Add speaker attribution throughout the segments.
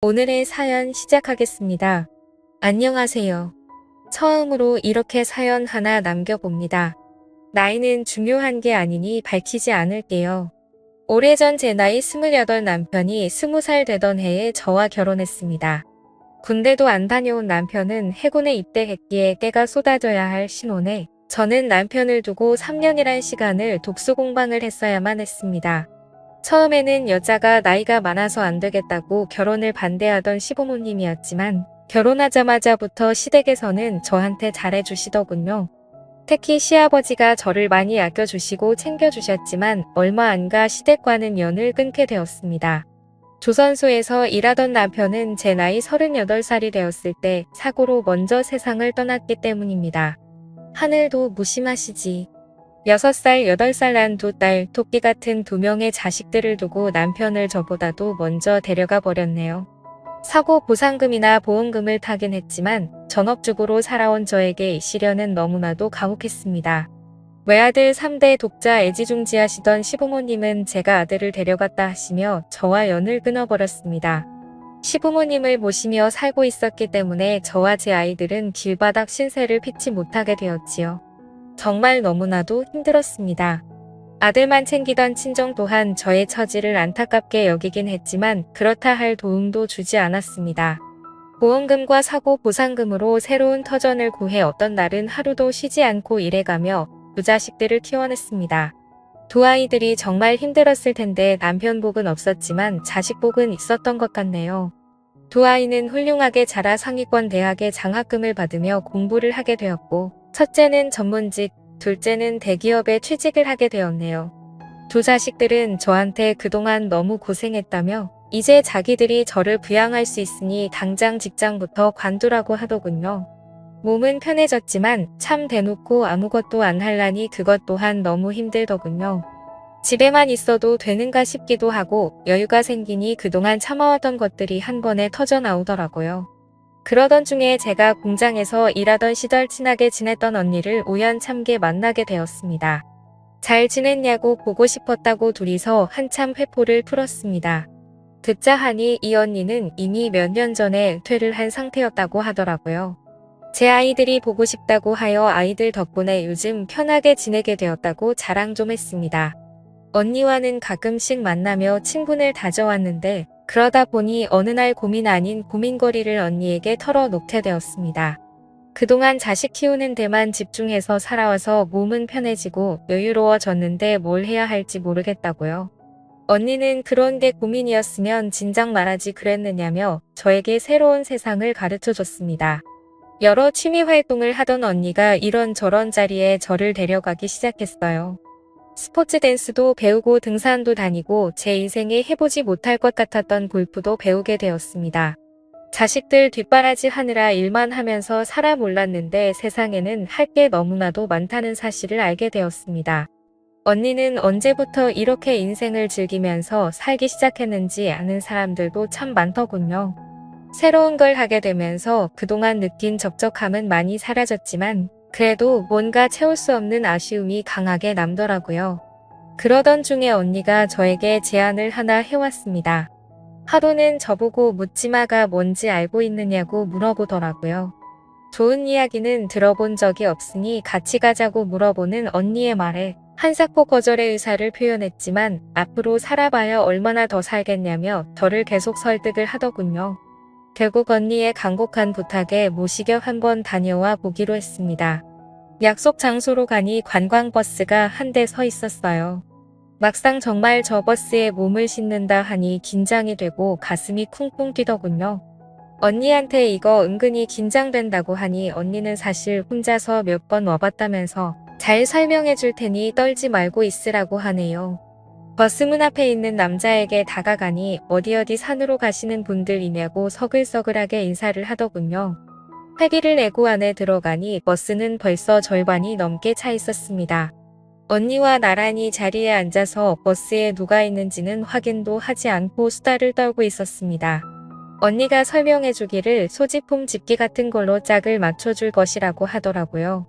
Speaker 1: 오늘의 사연 시작하겠습니다. 안녕하세요. 처음으로 이렇게 사연 하나 남겨봅니다. 나이는 중요한 게 아니니 밝히지 않을게요. 오래전 제 나이 28 남편이 20살 되던 해에 저와 결혼했습니다. 군대도 안 다녀온 남편은 해군에 입대했기에 때가 쏟아져야 할 신혼에 저는 남편을 두고 3년이란 시간을 독수공방을 했어야만 했습니다. 처음에는 여자가 나이가 많아서 안 되겠다고 결혼을 반대하던 시부모님이었지만 결혼하자마자부터 시댁에서는 저한테 잘해주시더군요. 특히 시아버지가 저를 많이 아껴주시고 챙겨주셨지만 얼마 안 가 시댁과는 연을 끊게 되었습니다. 조선소에서 일하던 남편은 제 나이 38살이 되었을 때 사고로 먼저 세상을 떠났기 때문입니다. 하늘도 무심하시지. 6살, 8살 난 두 딸, 토끼 같은 2명의 자식들을 두고 남편을 저보다도 먼저 데려가 버렸네요. 사고 보상금이나 보험금을 타긴 했지만 전업주부로 살아온 저에게 이 시련은 너무나도 가혹했습니다. 외아들 3대 독자 애지중지하시던 시부모님은 제가 아들을 데려갔다 하시며 저와 연을 끊어버렸습니다. 시부모님을 모시며 살고 있었기 때문에 저와 제 아이들은 길바닥 신세를 피치 못하게 되었지요. 정말 너무나도 힘들었습니다. 아들만 챙기던 친정 또한 저의 처지를 안타깝게 여기긴 했지만 그렇다 할 도움도 주지 않았습니다. 보험금과 사고 보상금으로 새로운 터전을 구해 어떤 날은 하루도 쉬지 않고 일해가며 두 자식들을 키워냈습니다. 두 아이들이 정말 힘들었을 텐데 남편 복은 없었지만 자식 복은 있었던 것 같네요. 두 아이는 훌륭하게 자라 상위권 대학의 장학금을 받으며 공부를 하게 되었고 첫째는 전문직, 둘째는 대기업에 취직을 하게 되었네요. 두 자식들은 저한테 그동안 너무 고생했다며 이제 자기들이 저를 부양할 수 있으니 당장 직장부터 관두라고 하더군요. 몸은 편해졌지만 참 대놓고 아무것도 안 할라니 그것 또한 너무 힘들더군요. 집에만 있어도 되는가 싶기도 하고 여유가 생기니 그동안 참아왔던 것들이 한 번에 터져 나오더라고요. 그러던 중에 제가 공장에서 일하던 시절 친하게 지냈던 언니를 우연찮게 만나게 되었습니다. 잘 지냈냐고 보고 싶었다고 둘이서 한참 회포를 풀었습니다. 듣자 하니 이 언니는 이미 몇 년 전에 은퇴를 한 상태였다고 하더라고요. 제 아이들이 보고 싶다고 하여 아이들 덕분에 요즘 편하게 지내게 되었다고 자랑 좀 했습니다. 언니와는 가끔씩 만나며 친분을 다져왔는데 그러다 보니 어느 날 고민 아닌 고민거리를 언니에게 털어놓게 되었습니다. 그동안 자식 키우는 데만 집중해서 살아와서 몸은 편해지고 여유로워졌는데 뭘 해야 할지 모르겠다고요. 언니는 그런 게 고민이었으면 진작 말하지 그랬느냐며 저에게 새로운 세상을 가르쳐줬습니다. 여러 취미 활동을 하던 언니가 이런저런 자리에 저를 데려가기 시작했어요. 스포츠 댄스도 배우고 등산도 다니고 제 인생에 해보지 못할 것 같았던 골프도 배우게 되었습니다. 자식들 뒷바라지 하느라 일만 하면서 살아 몰랐는데 세상에는 할 게 너무나도 많다는 사실을 알게 되었습니다. 언니는 언제부터 이렇게 인생을 즐기면서 살기 시작했는지 아는 사람들도 참 많더군요. 새로운 걸 하게 되면서 그동안 느낀 적적함은 많이 사라졌지만 그래도 뭔가 채울 수 없는 아쉬움이 강하게 남더라고요. 그러던 중에 언니가 저에게 제안을 하나 해왔습니다. 하루는 저보고 묻지마가 뭔지 알고 있느냐고 물어보더라고요. 좋은 이야기는 들어본 적이 없으니 같이 가자고 물어보는 언니의 말에 한사코 거절의 의사를 표현했지만 앞으로 살아봐야 얼마나 더 살겠냐며 저를 계속 설득을 하더군요. 결국 언니의 간곡한 부탁에 모시겨 한번 다녀와 보기로 했습니다. 약속 장소로 가니 관광버스가 한 대 서 있었어요. 막상 정말 저 버스에 몸을 싣는다 하니 긴장이 되고 가슴이 쿵쿵 뛰더군요. 언니한테 이거 은근히 긴장된다고 하니 언니는 사실 혼자서 몇 번 와봤다면서 잘 설명해 줄 테니 떨지 말고 있으라고 하네요. 버스문 앞에 있는 남자에게 다가가니 어디 산으로 가시는 분들이냐고 서글서글하게 인사를 하더군요. 회비를 내고 안에 들어가니 버스는 벌써 절반이 넘게 차 있었습니다. 언니와 나란히 자리에 앉아서 버스에 누가 있는지는 확인도 하지 않고 수다를 떨고 있었습니다. 언니가 설명해 주기를 소지품 집기 같은 걸로 짝을 맞춰줄 것이라고 하더라고요.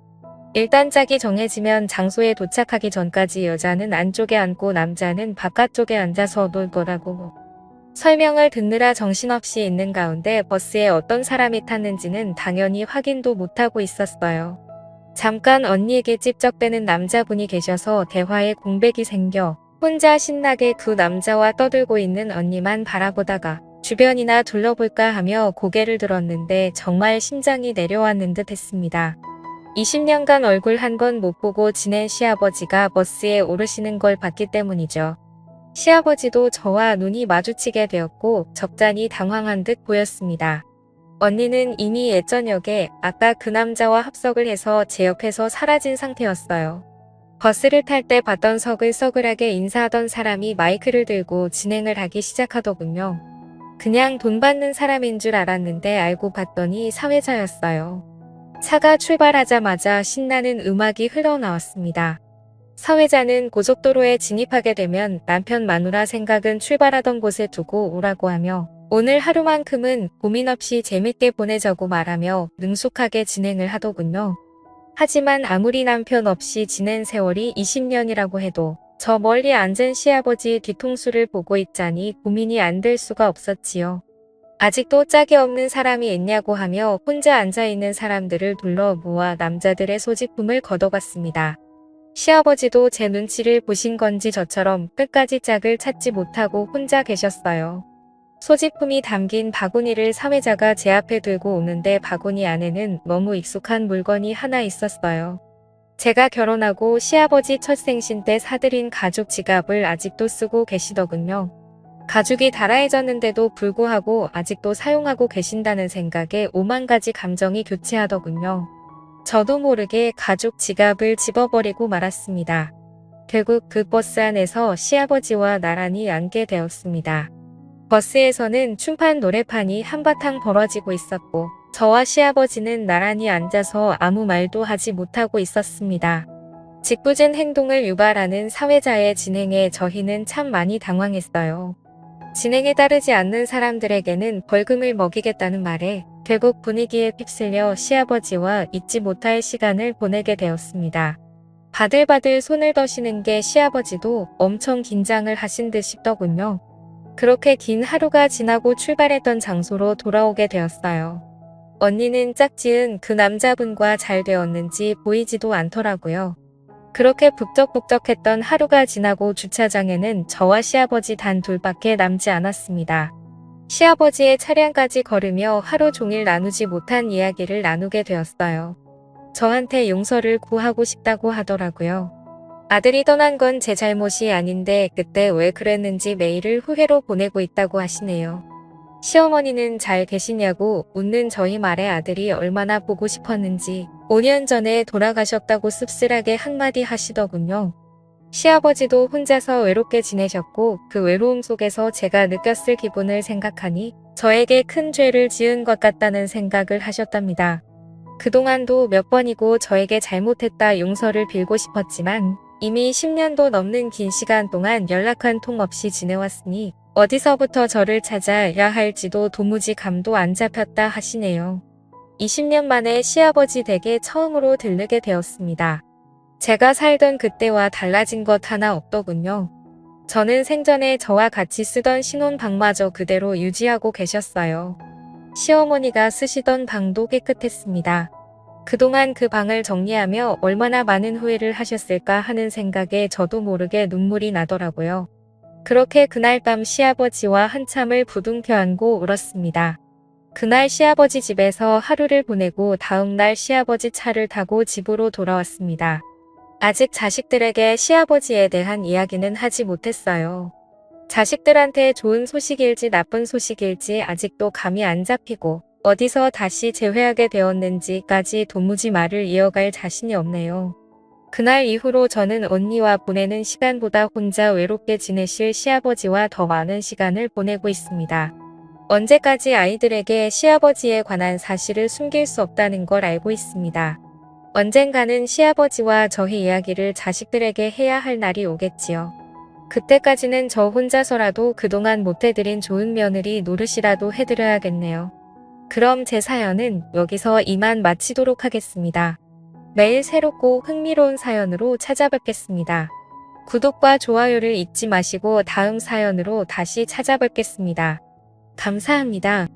Speaker 1: 일단 짝이 정해지면 장소에 도착하기 전까지 여자는 안쪽에 앉고 남자는 바깥쪽에 앉아서 놀 거라고. 설명을 듣느라 정신없이 있는 가운데 버스에 어떤 사람이 탔는지는 당연히 확인도 못하고 있었어요. 잠깐 언니에게 찝적대는 남자분이 계셔서 대화에 공백이 생겨 혼자 신나게 두 남자와 떠들고 있는 언니만 바라보다가 주변이나 둘러볼까 하며 고개를 들었는데 정말 심장이 내려왔는 듯 했습니다. 20년간 얼굴 한 번 못 보고 지낸 시아버지가 버스에 오르시는 걸 봤기 때문이죠. 시아버지도 저와 눈이 마주치게 되었고 적잖이 당황한 듯 보였습니다. 언니는 이미 예전역에 아까 그 남자와 합석을 해서 제 옆에서 사라진 상태였어요. 버스를 탈 때 봤던 서글서글하게 인사하던 사람이 마이크를 들고 진행을 하기 시작하더군요. 그냥 돈 받는 사람인 줄 알았는데 알고 봤더니 사회자였어요. 차가 출발하자마자 신나는 음악이 흘러나왔습니다. 사회자는 고속도로에 진입하게 되면 남편 마누라 생각은 출발하던 곳에 두고 오라고 하며 오늘 하루만큼은 고민 없이 재밌게 보내자고 말하며 능숙하게 진행을 하더군요. 하지만 아무리 남편 없이 지낸 세월이 20년이라고 해도 저 멀리 앉은 시아버지 뒤통수를 보고 있자니 고민이 안 될 수가 없었지요. 아직도 짝이 없는 사람이 있냐고 하며 혼자 앉아있는 사람들을 둘러 모아 남자들의 소지품을 걷어갔습니다. 시아버지도 제 눈치를 보신 건지 저처럼 끝까지 짝을 찾지 못하고 혼자 계셨어요. 소지품이 담긴 바구니를 사회자가 제 앞에 들고 오는데 바구니 안에는 너무 익숙한 물건이 하나 있었어요. 제가 결혼하고 시아버지 첫 생신 때 사들인 가죽 지갑을 아직도 쓰고 계시더군요. 가죽이 달아해졌는데도 불구하고 아직도 사용하고 계신다는 생각에 오만 가지 감정이 교체하더군요. 저도 모르게 가죽 지갑을 집어버리고 말았습니다. 결국 그 버스 안에서 시아버지와 나란히 앉게 되었습니다. 버스에서는 춤판 노래판이 한바탕 벌어지고 있었고 저와 시아버지는 나란히 앉아서 아무 말도 하지 못하고 있었습니다. 짓궂은 행동을 유발하는 사회자의 진행에 저희는 참 많이 당황했어요. 진행에 따르지 않는 사람들에게는 벌금을 먹이겠다는 말에 결국 분위기에 휩쓸려 시아버지와 잊지 못할 시간을 보내게 되었습니다. 바들바들 손을 더시는 게 시아버지도 엄청 긴장을 하신 듯 싶더군요. 그렇게 긴 하루가 지나고 출발했던 장소로 돌아오게 되었어요. 언니는 짝지은 그 남자분과 잘 되었는지 보이지도 않더라고요. 그렇게 북적북적했던 하루가 지나고 주차장에는 저와 시아버지 단 둘밖에 남지 않았습니다. 시아버지의 차량까지 걸으며 하루 종일 나누지 못한 이야기를 나누게 되었어요. 저한테 용서를 구하고 싶다고 하더라고요. 아들이 떠난 건 제 잘못이 아닌데 그때 왜 그랬는지 메일을 후회로 보내고 있다고 하시네요. 시어머니는 잘 계시냐고 묻는 저희 말에 아들이 얼마나 보고 싶었는지 5년 전에 돌아가셨다고 씁쓸하게 한마디 하시더군요. 시아버지도 혼자서 외롭게 지내셨고 그 외로움 속에서 제가 느꼈을 기분을 생각하니 저에게 큰 죄를 지은 것 같다는 생각을 하셨답니다. 그동안도 몇 번이고 저에게 잘못했다 용서를 빌고 싶었지만 이미 10년도 넘는 긴 시간 동안 연락 한 통 없이 지내왔으니 어디서부터 저를 찾아야 할지도 도무지 감도 안 잡혔다 하시네요. 20년 만에 시아버지 댁에 처음으로 들르게 되었습니다. 제가 살던 그때와 달라진 것 하나 없더군요. 저는 생전에 저와 같이 쓰던 신혼방마저 그대로 유지하고 계셨어요. 시어머니가 쓰시던 방도 깨끗했습니다. 그동안 그 방을 정리하며 얼마나 많은 후회를 하셨을까 하는 생각에 저도 모르게 눈물이 나더라고요. 그렇게 그날 밤 시아버지와 한참을 부둥켜 안고 울었습니다. 그날 시아버지 집에서 하루를 보내고 다음날 시아버지 차를 타고 집으로 돌아왔습니다. 아직 자식들에게 시아버지에 대한 이야기는 하지 못했어요. 자식들한테 좋은 소식일지 나쁜 소식일지 아직도 감이 안 잡히고 어디서 다시 재회하게 되었는지까지 도무지 말을 이어갈 자신이 없네요. 그날 이후로 저는 언니와 보내는 시간보다 혼자 외롭게 지내실 시아버지와 더 많은 시간을 보내고 있습니다. 언제까지 아이들에게 시아버지에 관한 사실을 숨길 수 없다는 걸 알고 있습니다. 언젠가는 시아버지와 저희 이야기를 자식들에게 해야 할 날이 오겠지요. 그때까지는 저 혼자서라도 그동안 못해드린 좋은 며느리 노릇이라도 해드려야겠네요. 그럼 제 사연은 여기서 이만 마치도록 하겠습니다. 매일 새롭고 흥미로운 사연으로 찾아뵙겠습니다. 구독과 좋아요를 잊지 마시고 다음 사연으로 다시 찾아뵙겠습니다. 감사합니다.